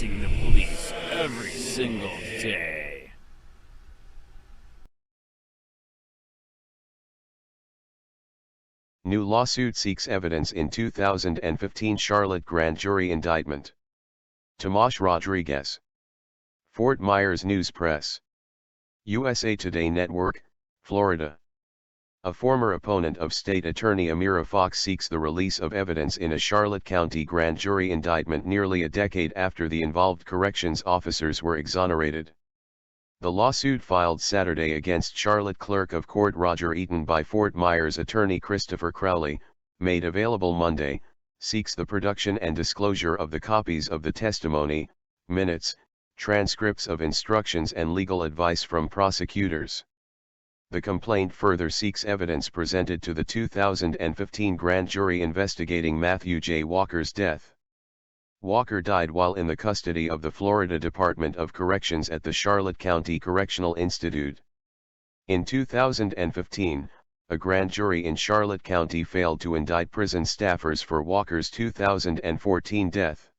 protecting the police every single day. New lawsuit seeks evidence in 2015 Charlotte grand jury indictment. Tomas Rodriguez. Fort Myers News Press. USA Today Network, Florida. A former opponent of State Attorney Amira Fox seeks the release of evidence in a Charlotte County grand jury indictment nearly a decade after the involved corrections officers were exonerated. The lawsuit filed Saturday against Charlotte Clerk of Court Roger Eaton by Fort Myers attorney Christopher Crowley, made available Monday, seeks the production and disclosure of the copies of the testimony, minutes, transcripts of instructions and legal advice from prosecutors. The complaint further seeks evidence presented to the 2015 grand jury investigating Matthew J. Walker's death. Walker died while in the custody of the Florida Department of Corrections at the Charlotte County Correctional Institute. In 2015, a grand jury in Charlotte County failed to indict prison staffers for Walker's 2014 death.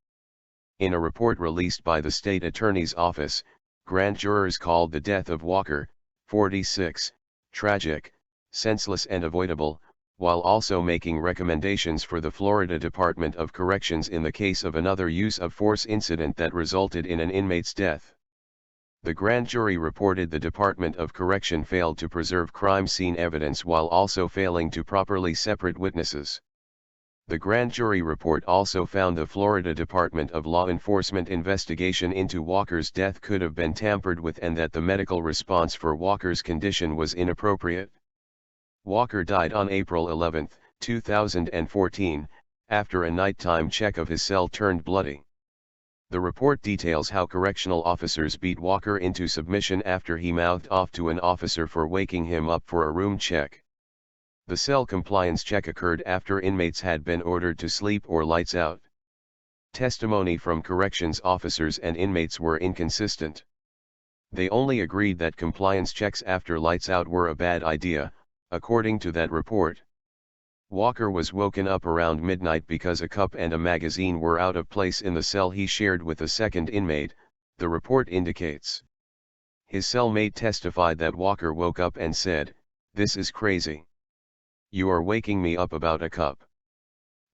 In a report released by the state attorney's office, grand jurors called the death of Walker, 46, tragic, senseless and avoidable, while also making recommendations for the Florida Department of Corrections in the case of another use of force incident that resulted in an inmate's death. The grand jury reported the Department of Correction failed to preserve crime scene evidence while also failing to properly separate witnesses. The grand jury report also found the Florida Department of Law Enforcement investigation into Walker's death could have been tampered with and that the medical response for Walker's condition was inappropriate. Walker died on April 11, 2014, after a nighttime check of his cell turned bloody. The report details how correctional officers beat Walker into submission after he mouthed off to an officer for waking him up for a room check. The cell compliance check occurred after inmates had been ordered to sleep or lights out. Testimony from corrections officers and inmates were inconsistent. They only agreed that compliance checks after lights out were a bad idea, according to that report. Walker was woken up around midnight because a cup and a magazine were out of place in the cell he shared with a second inmate, the report indicates. His cellmate testified that Walker woke up and said, "This is crazy. You are waking me up about a cup."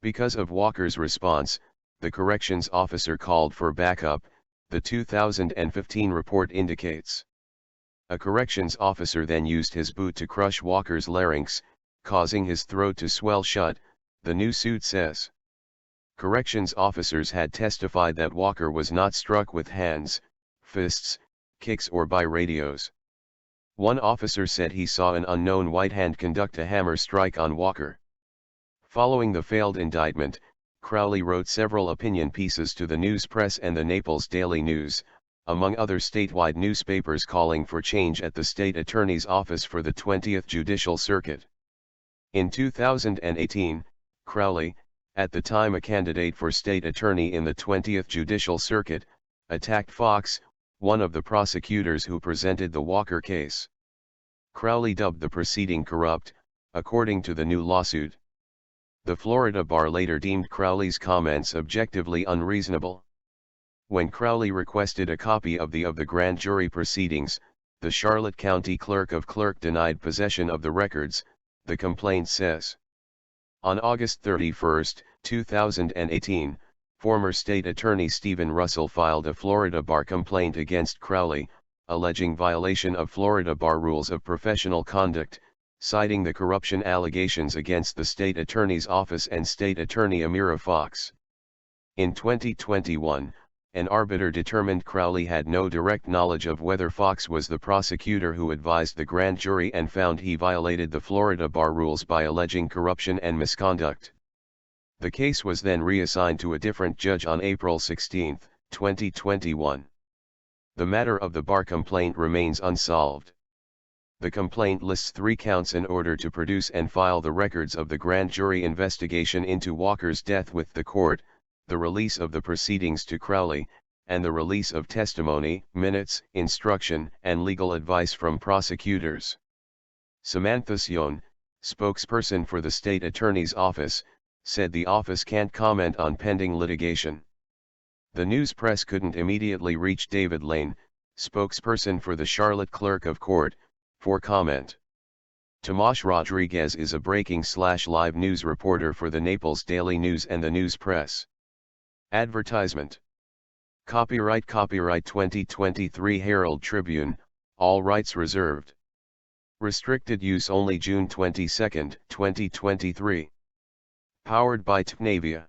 Because of Walker's response, the corrections officer called for backup, the 2015 report indicates. A corrections officer then used his boot to crush Walker's larynx, causing his throat to swell shut, the new suit says. Corrections officers had testified that Walker was not struck with hands, fists, kicks or by radios. One officer said he saw an unknown white hand conduct a hammer strike on Walker. Following the failed indictment, Crowley wrote several opinion pieces to the News Press and the Naples Daily News, among other statewide newspapers calling for change at the state attorney's office for the 20th Judicial Circuit. In 2018, Crowley, at the time a candidate for state attorney in the 20th Judicial Circuit, attacked Fox, one of the prosecutors who presented the Walker case. Crowley dubbed the proceeding corrupt, according to the new lawsuit. The Florida bar later deemed Crowley's comments objectively unreasonable. When Crowley requested a copy of the grand jury proceedings, the Charlotte County Clerk denied possession of the records, the complaint says. On August 31, 2018, former state attorney Stephen Russell filed a Florida bar complaint against Crowley, alleging violation of Florida bar rules of professional conduct, citing the corruption allegations against the state attorney's office and state attorney Amira Fox. In 2021, an arbiter determined Crowley had no direct knowledge of whether Fox was the prosecutor who advised the grand jury and found he violated the Florida bar rules by alleging corruption and misconduct. The case was then reassigned to a different judge on April 16, 2021. The matter of the bar complaint remains unsolved. The complaint lists 3 counts in order to produce and file the records of the grand jury investigation into Walker's death with the court, the release of the proceedings to Crowley, and the release of testimony, minutes, instruction, and legal advice from prosecutors. Samantha SHAUN, spokesperson for the state attorney's office, said the office can't comment on pending litigation. The news press couldn't immediately reach David Lane, spokesperson for the Charlotte Clerk of Court, for comment. Tomas Rodriguez is a breaking/live news reporter for the Naples Daily News and the News Press. Advertisement. Copyright 2023 Herald Tribune, all rights reserved. Restricted use only June 22, 2023. Powered by TNavia.